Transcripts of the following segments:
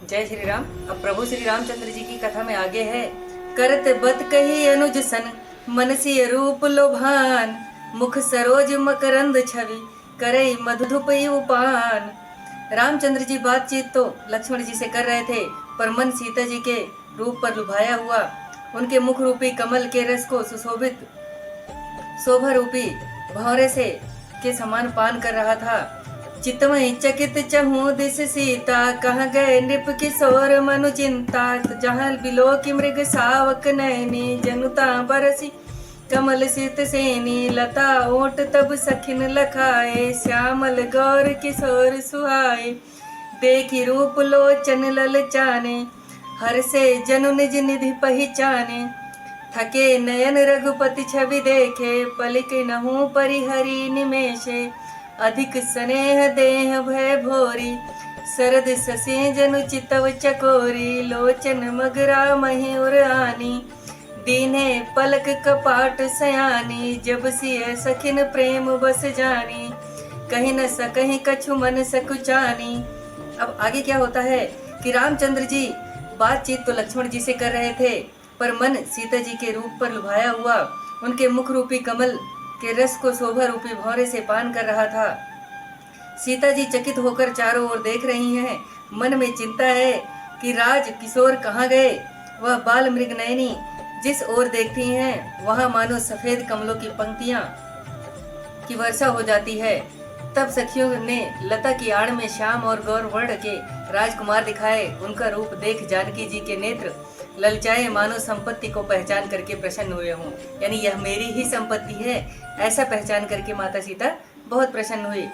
जय श्री राम। अब प्रभु श्री रामचंद्र जी की कथा में आगे है। करत बत कही अनुज सन, मनसी रूप लोभान, मुख सरोज मकरंद छवि, करई मधुप उपान। रामचंद्र जी बातचीत तो लक्ष्मण जी से कर रहे थे, पर मन सीता जी के रूप पर लुभाया हुआ उनके मुख रूपी कमल के रस को सुशोभित शोभा रूपी भौरे से के समान पान कर रहा था। चितमय चकित चहु दिस सीता, कहाँ गए नृप किशोर मनु चिंता। जहाँ बिलो की मृग सावक नैनी, जनुता बरसी कमल सित सेनी। लता ओट तब सखिन लखाए, श्यामल गौर किशोर सुहाए। देखी रूप लोचन ललचाने, हर से जनु निज निधि पहचाने। थके नयन रघुपति छवि देखे, पलिक नहु परिहरि निमेषे। अधिक स्नेह देह भय भोरी, शरद ससे जनु चितव चकोरी। लोचन मगरा मयूर आनी, दीने पलक कपाट सयानी। जब सिय सखिन प्रेम बस जानी, कहीं न सकहीं कछु मन सकुचानी। अब आगे क्या होता है कि रामचंद्र जी बातचीत तो लक्ष्मण जी से कर रहे थे, पर मन सीता जी के रूप पर लुभाया हुआ उनके मुख रूपी कमल के रस को शोभा रूपी भौरे से पान कर रहा था। सीता जी चकित होकर चारों ओर देख रही हैं। मन में चिंता है कि राज किशोर कहाँ गए। वह बाल मृग नयनी जिस ओर देखती हैं, वहां मानो सफेद कमलों की पंक्तियां की वर्षा हो जाती है। तब सखियों ने लता की आड़ में श्याम और गौर वर्ण के राजकुमार दिखाए। उनका रूप देख जानकी जी के नेत्र ललचाए, मानो संपत्ति को पहचान करके प्रसन्न हुए हों, यानी यह मेरी ही संपत्ति है, ऐसा पहचान करके माता सीता बहुत प्रसन्न हुई।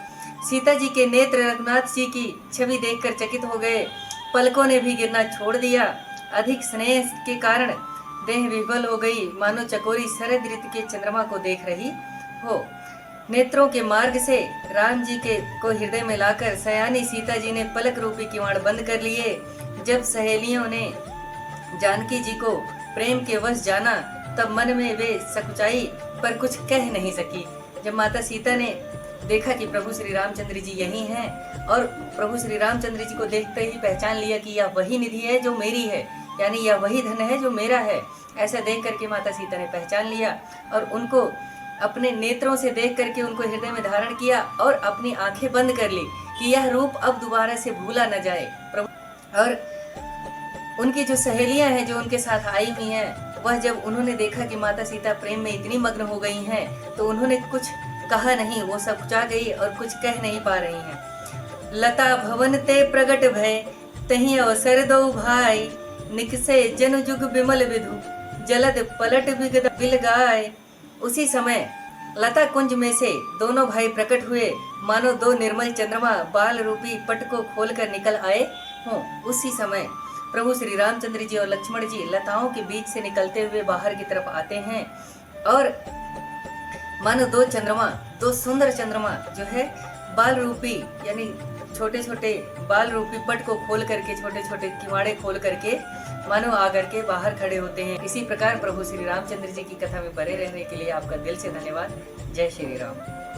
सीता जी के नेत्र रघुनाथ जी की छवि देखकर चकित हो गए। पलकों ने भी गिरना छोड़ दिया। अधिक स्नेह के कारण देह विह्वल हो गई, मानो चकोरी शरद ऋतु के चंद्रमा को देख रही हो। नेत्रों के मार्ग से राम जी के को हृदय में लाकर सयानी सीता जी ने पलक रूपी किवाड़ बंद कर लिए। जब सहेलियों ने जानकी जी को प्रेम के वश जाना, तब मन में वे सकुचाई पर कुछ कह नहीं सकी। जब माता सीता ने देखा कि प्रभु श्री रामचंद्र जी यही हैं, और प्रभु श्री रामचंद्र जी को देखते ही पहचान लिया कि यह वही निधि है जो मेरी है, यानी यह वही धन है जो मेरा है, ऐसा देख करके माता सीता ने पहचान लिया और उनको अपने नेत्रों से देख करके उनको हृदय में धारण किया और अपनी आंखें बंद कर ली कि यह रूप अब दोबारा से भूला न जाए। प्रभु और उनकी जो सहेलियां हैं जो उनके साथ आई हुई हैं, वह जब उन्होंने देखा कि माता सीता प्रेम में इतनी मग्न हो गई हैं, तो उन्होंने कुछ कहा नहीं, वो सकुचा गई और कुछ कह नहीं पा रही हैं। लता भवन ते प्रगट भय, तहीं अवसर दो भाई। निकसे जनु जुग बिमल विधु, जलद पलट बिगद बिलगाय। उसी समय लता कुंज में से दोनों भाई प्रकट हुए, मानो दो निर्मल चंद्रमा बाल रूपी पट को खोलकर निकल आए हों। उसी समय प्रभु श्री रामचंद्र जी और लक्ष्मण जी लताओं के बीच से निकलते हुए बाहर की तरफ आते हैं, और मानो दो चंद्रमा, दो सुंदर चंद्रमा जो है बाल रूपी, यानी छोटे छोटे बाल रूपी पट को खोल करके, छोटे छोटे किवाड़े खोल करके मानो आकर के बाहर खड़े होते हैं। इसी प्रकार प्रभु श्री रामचंद्र जी की कथा में बने रहने के लिए आपका दिल से धन्यवाद। जय श्री राम।